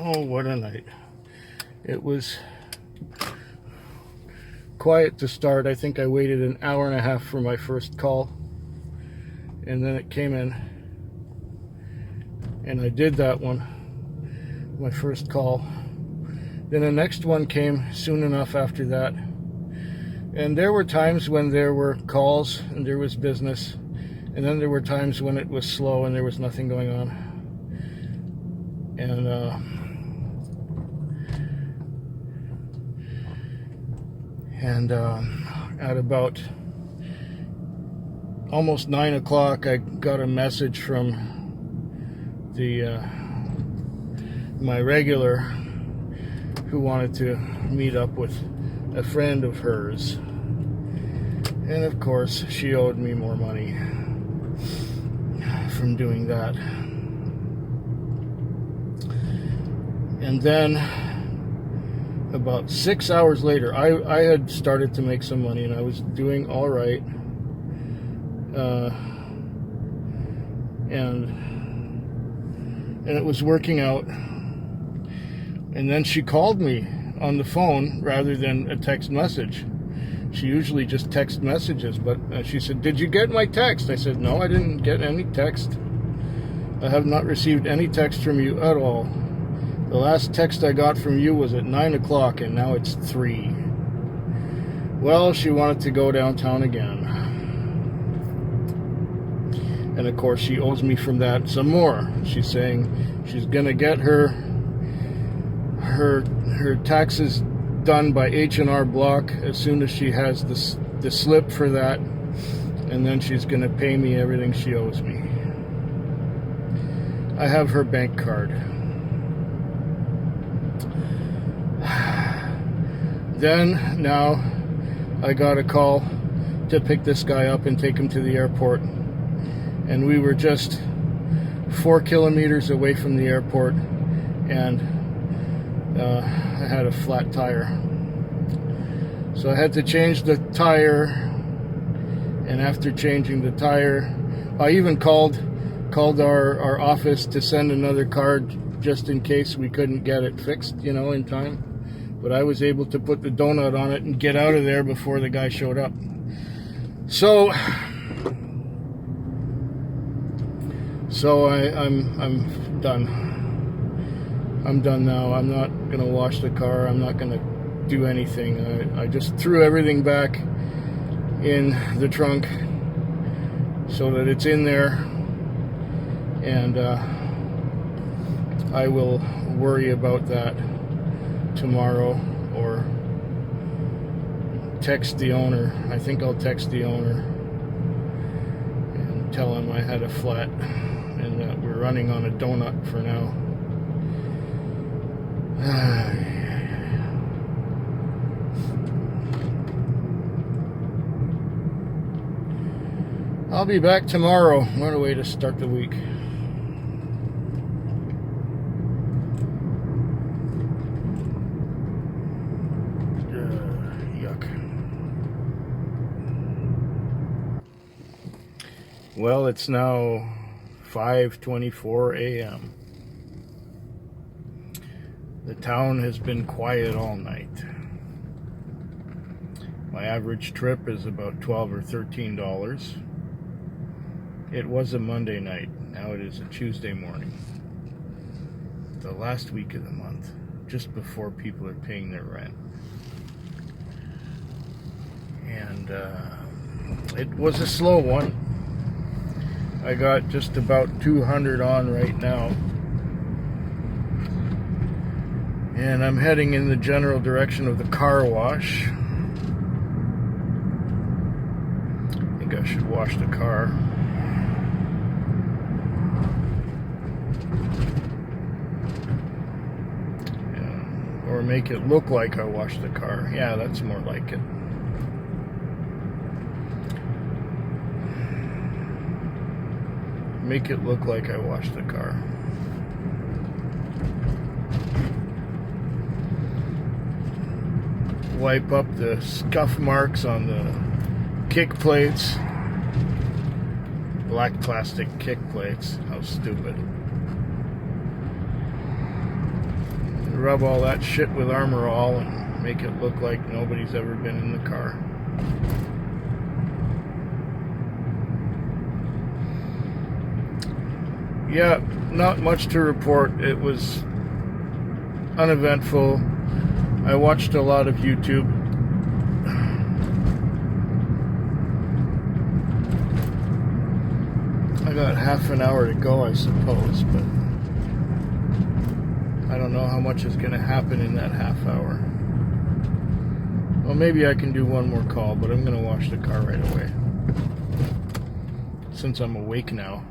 Oh, what a night. It was quiet to start. I think I waited an hour and a half for my first call, and then it came in, and I did that one, my first call. Then the next one came soon enough after that, and there were times when there were calls and there was business, and then there were times when it was slow and there was nothing going on. And at about almost 9 o'clock, I got a message from my regular who wanted to meet up with a friend of hers. And of course, she owed me more money from doing that. And then about 6 hours later, I had started to make some money and I was doing all right. And it was working out. And then she called me on the phone rather than a text message. She usually just text messages, but she said, "Did you get my text?" I said, "No, I didn't get any text. I have not received any text from you at all. The last text I got from you was at 9 o'clock, and now it's 3. Well, she wanted to go downtown again. And of course, she owes me from that some more. She's saying she's gonna get her taxes done by H&R Block as soon as she has the slip for that, and then she's gonna pay me everything she owes me. I have her bank card. Then, now, I got a call to pick this guy up and take him to the airport. And we were just 4 kilometers away from the airport, and I had a flat tire. So I had to change the tire, and after changing the tire, I even called our office to send another card just in case we couldn't get it fixed, in time. But I was able to put the donut on it and get out of there before the guy showed up. So I'm done. I'm done now. I'm not gonna wash the car. I'm not gonna do anything. I just threw everything back in the trunk so that it's in there, and I will worry about that tomorrow, or text the owner. I think I'll text the owner and tell him I had a flat and that we're running on a donut for now. I'll be back tomorrow. What a way to start the week. Yuck. Well, it's now 5:24 a.m. The town has been quiet all night. My average trip is about $12 or $13. It was a Monday night. Now it is a Tuesday morning. The last week of the month, just before people are paying their rent. And it was a slow one. I got just about 200 on right now. And I'm heading in the general direction of the car wash. I think I should wash the car. Yeah. Or make it look like I washed the car. Yeah, that's more like it. Make it look like I washed the car. Wipe up the scuff marks on the kick plates. Black plastic kick plates. How stupid. rub all that shit with Armor All and make it look like nobody's ever been in the car. Yeah, not much to report. It was uneventful. I watched a lot of YouTube. I got half an hour to go, I suppose, but I don't know how much is going to happen in that half hour. Well, maybe I can do one more call, but I'm going to wash the car right away, since I'm awake now.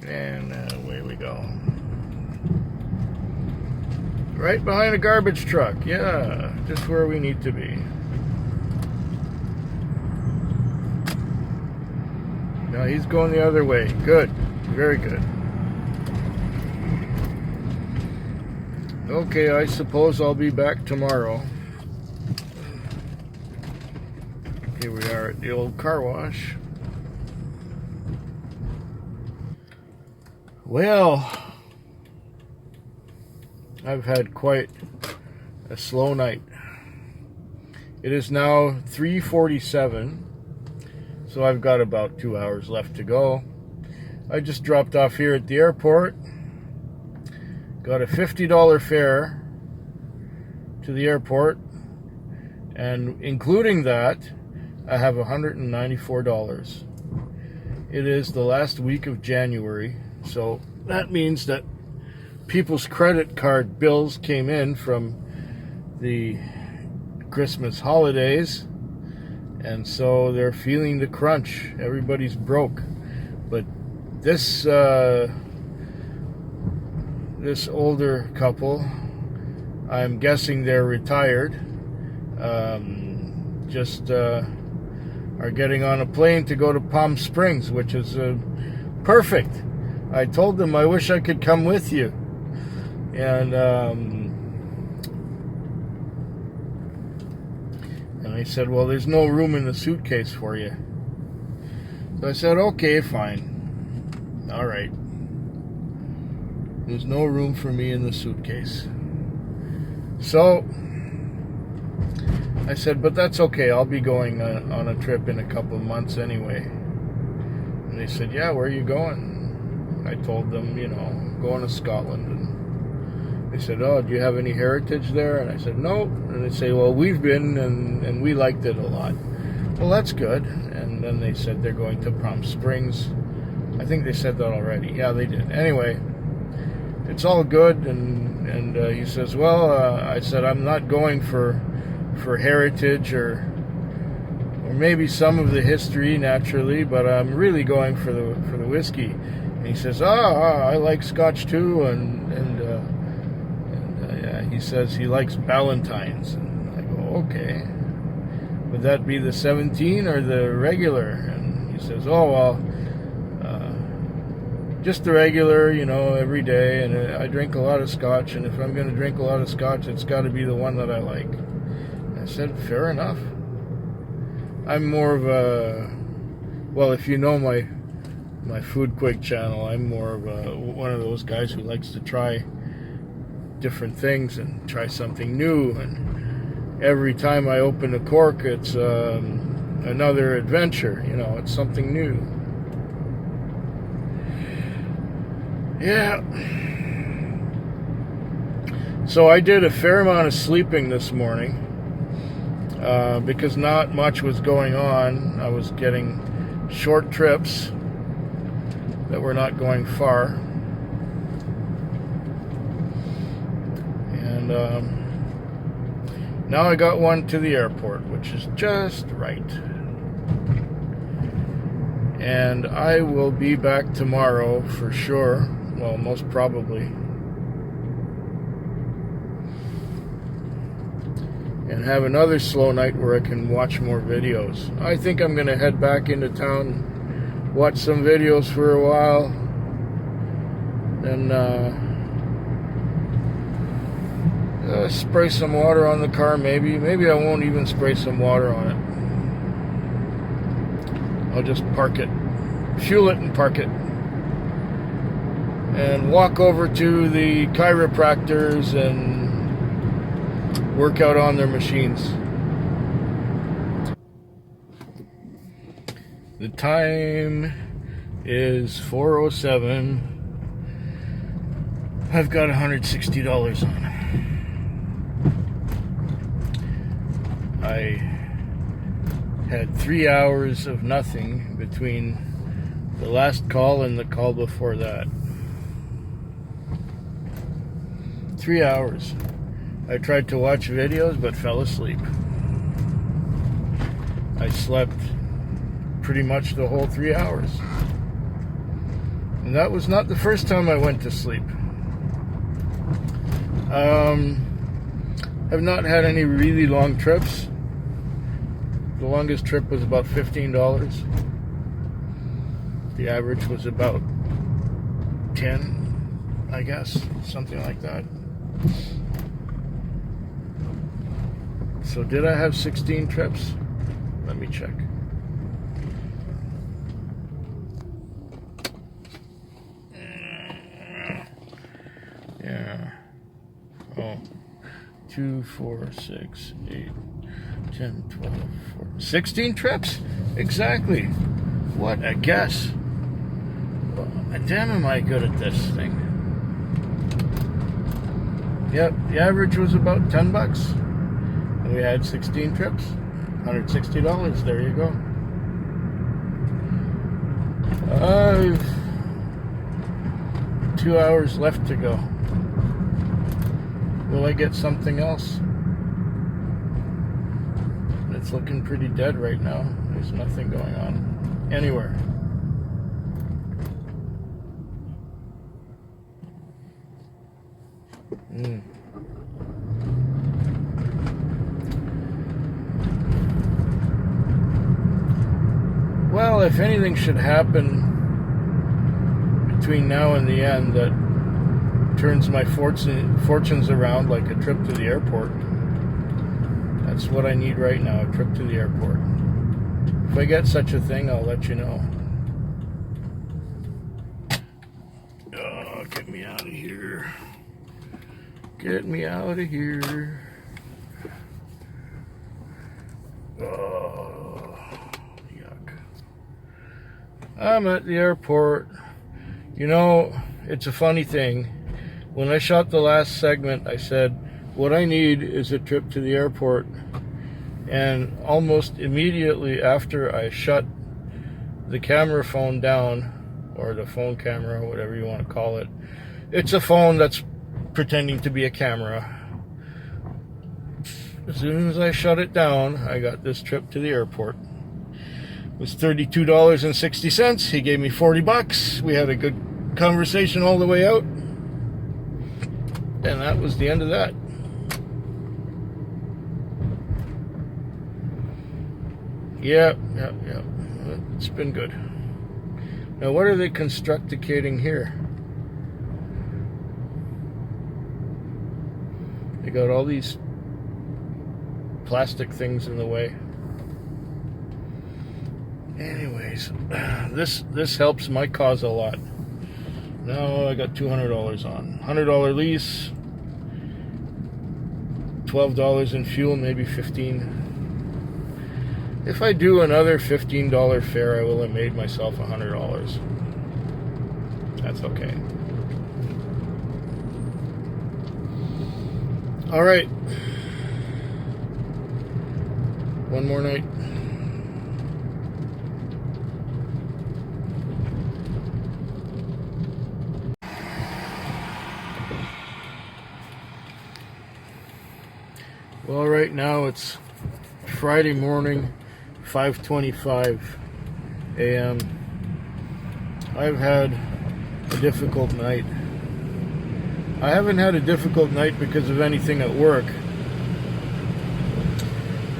And away we go. Right behind a garbage truck. Yeah, just where we need to be. No, he's going the other way. Good. Very good. Okay, I suppose I'll be back tomorrow. Here we are at the old car wash. Well, I've had quite a slow night. It is now 3:47, so I've got about 2 hours left to go. I just dropped off here at the airport, got a $50 fare to the airport, and including that, I have $194. It is the last week of January. So that means that people's credit card bills came in from the Christmas holidays, and so they're feeling the crunch. Everybody's broke. But this older couple, I'm guessing they're retired, are getting on a plane to go to Palm Springs, which is perfect. I told them I wish I could come with you, and I said, well, there's no room in the suitcase for you. So I said, okay, fine, all right. There's no room for me in the suitcase. So I said, but that's okay. I'll be going on a trip in a couple of months anyway. And they said, yeah, where are you going? I told them, you know, I'm going to Scotland. And they said, oh, do you have any heritage there? And I said, no. And they say, well, we've been, and we liked it a lot. Well, that's good. And then they said they're going to Palm Springs. I think they said that already. Yeah, they did. Anyway, it's all good. And he says, well, I said, I'm not going for heritage or maybe some of the history, naturally, but I'm really going for the whiskey. And he says, I like Scotch too, and yeah, he says he likes Ballantine's. And I go, okay. Would that be the 17 or the regular? And he says, oh, well, just the regular, you know, every day. And I drink a lot of Scotch, and if I'm going to drink a lot of Scotch, it's got to be the one that I like. And I said, fair enough. I'm more of a, well, if you know my Food Quake channel, I'm more of one of those guys who likes to try different things and try something new. And every time I open a cork, it's another adventure. You know, it's something new. Yeah. So I did a fair amount of sleeping this morning because not much was going on. I was getting short trips that were not going far. And now I got one to the airport, which is just right. And I will be back tomorrow for sure. Well, most probably. And have another slow night where I can watch more videos. I think I'm going to head back into town, watch some videos for a while, Spray some water on the car, maybe. Maybe I won't even spray some water on it. I'll just park it. Fuel it and park it. And walk over to the chiropractors and work out on their machines. The time is 4:07. I've got $160 on. I had 3 hours of nothing between the last call and the call before that. 3 hours. I tried to watch videos but fell asleep. I slept pretty much the whole 3 hours. And that was not the first time I went to sleep. I've not had any really long trips. The longest trip was about $15. The average was about 10, I guess, something like that. So did I have 16 trips? Let me check. Yeah. Oh. 2, 4, 6, 8, 10, 12, 14, 16 trips? Exactly. What a guess. Well, damn, am I good at this thing. Yep, the average was about $10. And we had 16 trips. $160. There you go. I've 2 hours left to go. Will I get something else? It's looking pretty dead right now. There's nothing going on anywhere. Well, if anything should happen between now and the end that turns my fortunes around, like a trip to the airport, that's what I need right now, a trip to the airport. If I get such a thing, I'll let you know. Oh, get me out of here. Get me out of here. Oh, yuck. I'm at the airport. You know, it's a funny thing. When I shot the last segment, I said, what I need is a trip to the airport. And almost immediately after I shut the camera phone down, or the phone camera, whatever you want to call it, it's a phone that's pretending to be a camera. As soon as I shut it down, I got this trip to the airport. It was $32.60. He gave me $40. We had a good conversation all the way out. And that was the end of that. Yep. It's been good. Now, what are they constructicating here? They got all these plastic things in the way. Anyways, this helps my cause a lot. Now I got $200 on. $100 lease, $12 in fuel, maybe $15. If I do another $15 fare, I will have made myself $100. That's okay. All right. One more night. Well, right now it's Friday morning, 5:25 a.m. I've had a difficult night. I haven't had a difficult night because of anything at work.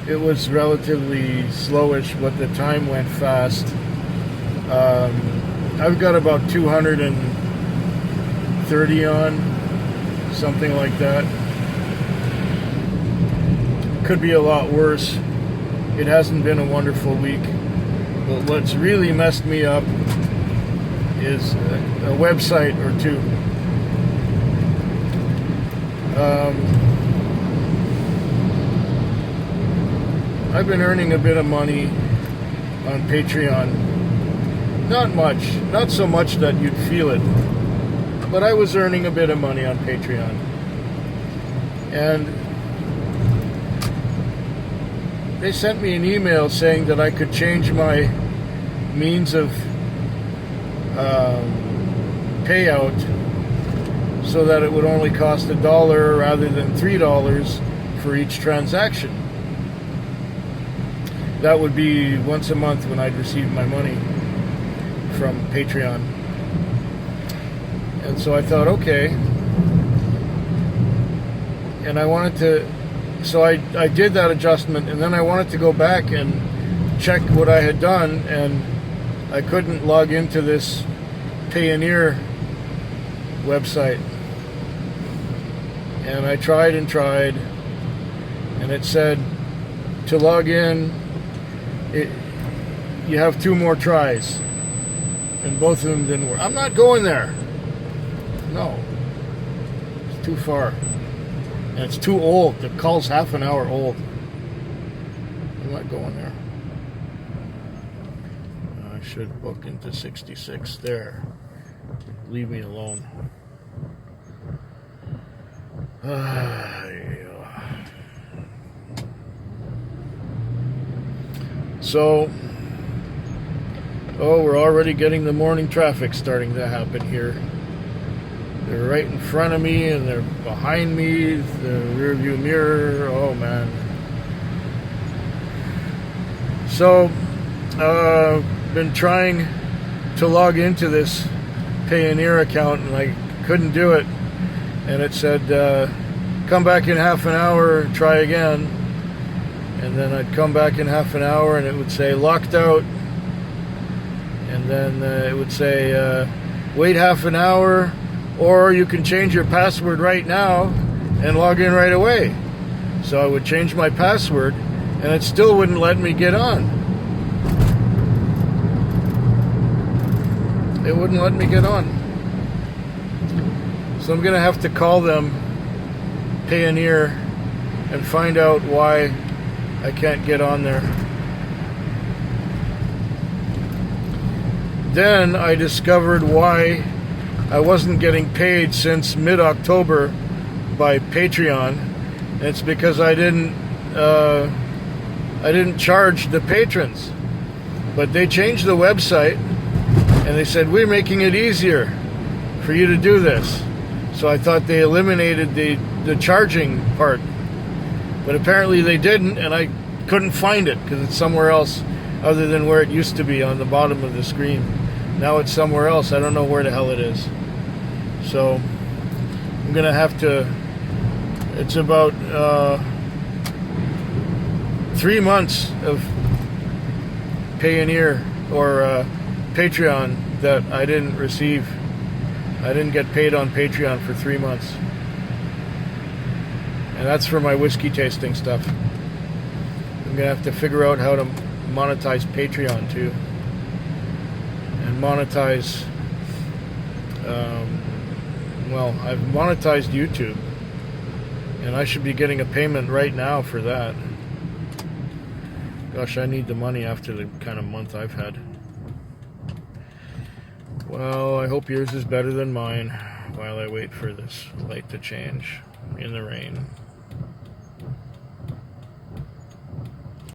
It was relatively slowish, but the time went fast. I've got about 230 on, something like that. could be a lot worse. It hasn't been a wonderful week. But what's really messed me up is a website or two. I've been earning a bit of money on Patreon. Not much. Not so much that you'd feel it. But I was earning a bit of money on Patreon. And they sent me an email saying that I could change my means of payout so that it would only cost $1 rather than $3 for each transaction. That would be once a month when I'd receive my money from Patreon. And so I thought, okay. And I wanted to, so I did that adjustment, and then I wanted to go back and check what I had done, and I couldn't log into this Payoneer website. And I tried and tried, and it said to log in, you have 2 more tries, and both of them didn't work. I'm not going there. No, it's too far, and it's too old. The call's half an hour old. I'm not going there. I should book into 66 there. Leave me alone. So, we're already getting the morning traffic starting to happen here. They're right in front of me and they're behind me, the rear view mirror. Oh man. So, been trying to log into this Payoneer account and I couldn't do it. And it said, come back in half an hour, try again. And then I'd come back in half an hour and it would say locked out. And then it would say, wait half an hour, or you can change your password right now and log in right away. So I would change my password and it still wouldn't let me get on. It wouldn't let me get on. So I'm gonna have to call them, Payoneer, and find out why I can't get on there. Then I discovered why I wasn't getting paid since mid-October by Patreon. And it's because I didn't charge the patrons. But they changed the website and they said, we're making it easier for you to do this. So I thought they eliminated the charging part. But apparently they didn't, and I couldn't find it because it's somewhere else other than where it used to be on the bottom of the screen. Now it's somewhere else. I don't know where the hell it is. So I'm gonna have to, it's about 3 months of Payoneer or Patreon that I didn't receive. I didn't get paid on Patreon for 3 months. And that's for my whiskey tasting stuff. I'm gonna have to figure out how to monetize Patreon too. And monetize, well, I've monetized YouTube. And I should be getting a payment right now for that. Gosh, I need the money after the kind of month I've had. Well, I hope yours is better than mine while I wait for this light to change in the rain.